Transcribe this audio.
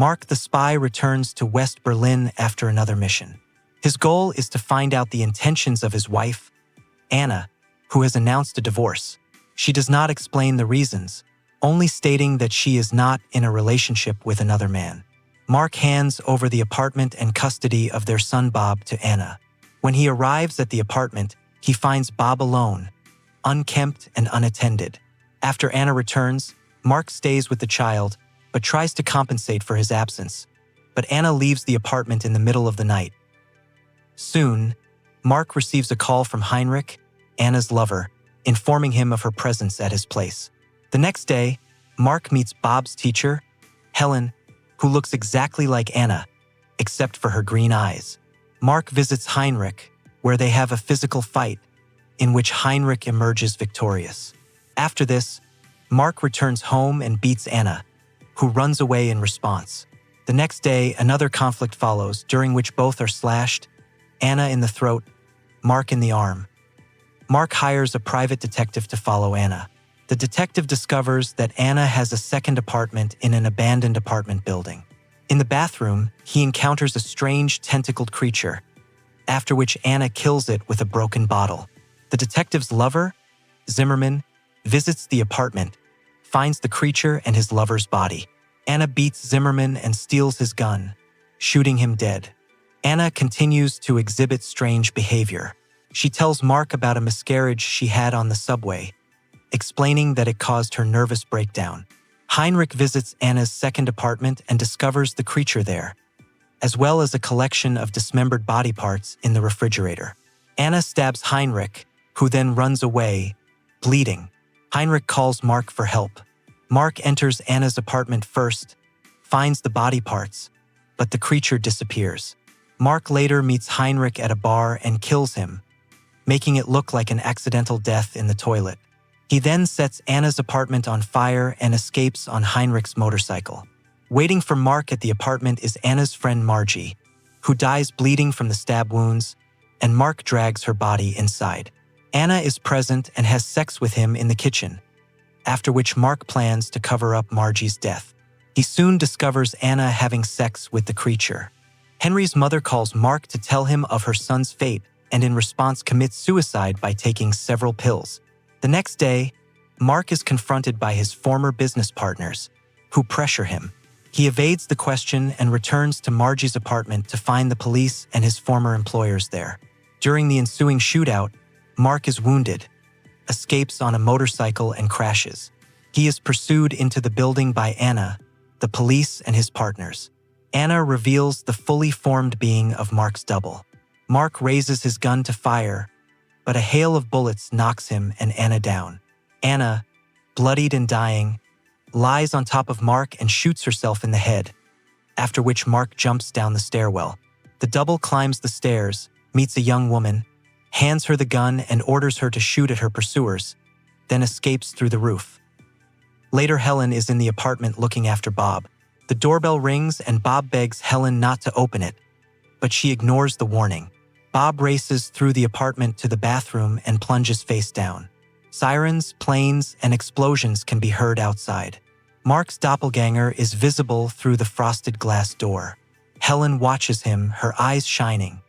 Mark the spy returns to West Berlin after another mission. His goal is to find out the intentions of his wife, Anna, who has announced a divorce. She does not explain the reasons, only stating that she is not in a relationship with another man. Mark hands over the apartment and custody of their son Bob to Anna. When he arrives at the apartment, he finds Bob alone, unkempt and unattended. After Anna returns, Mark stays with the child, but tries to compensate for his absence. But Anna leaves the apartment in the middle of the night. Soon, Mark receives a call from Heinrich, Anna's lover, informing him of her presence at his place. The next day, Mark meets Bob's teacher, Helen, who looks exactly like Anna, except for her green eyes. Mark visits Heinrich, where they have a physical fight, in which Heinrich emerges victorious. After this, Mark returns home and beats Anna, who runs away in response. The next day, another conflict follows, during which both are slashed, Anna in the throat, Mark in the arm. Mark hires a private detective to follow Anna. The detective discovers that Anna has a second apartment in an abandoned apartment building. In the bathroom, he encounters a strange tentacled creature, after which Anna kills it with a broken bottle. The detective's lover, Zimmerman, visits the apartment, finds the creature and his lover's body. Anna beats Zimmerman and steals his gun, shooting him dead. Anna continues to exhibit strange behavior. She tells Mark about a miscarriage she had on the subway, explaining that it caused her nervous breakdown. Heinrich visits Anna's second apartment and discovers the creature there, as well as a collection of dismembered body parts in the refrigerator. Anna stabs Heinrich, who then runs away, bleeding. Heinrich calls Mark for help. Mark enters Anna's apartment first, finds the body parts, but the creature disappears. Mark later meets Heinrich at a bar and kills him, making it look like an accidental death in the toilet. He then sets Anna's apartment on fire and escapes on Heinrich's motorcycle. Waiting for Mark at the apartment is Anna's friend Margie, who dies bleeding from the stab wounds, and Mark drags her body inside. Anna is present and has sex with him in the kitchen, after which Mark plans to cover up Margie's death. He soon discovers Anna having sex with the creature. Henry's mother calls Mark to tell him of her son's fate and in response commits suicide by taking several pills. The next day, Mark is confronted by his former business partners, who pressure him. He evades the question and returns to Margie's apartment to find the police and his former employers there. During the ensuing shootout, Mark is wounded, escapes on a motorcycle and crashes. He is pursued into the building by Anna, the police, and his partners. Anna reveals the fully formed being of Mark's double. Mark raises his gun to fire, but a hail of bullets knocks him and Anna down. Anna, bloodied and dying, lies on top of Mark and shoots herself in the head, after which Mark jumps down the stairwell. The double climbs the stairs, meets a young woman, hands her the gun and orders her to shoot at her pursuers, then escapes through the roof. Later, Helen is in the apartment looking after Bob. The doorbell rings and Bob begs Helen not to open it, but she ignores the warning. Bob races through the apartment to the bathroom and plunges face down. Sirens, planes, and explosions can be heard outside. Mark's doppelganger is visible through the frosted glass door. Helen watches him, her eyes shining.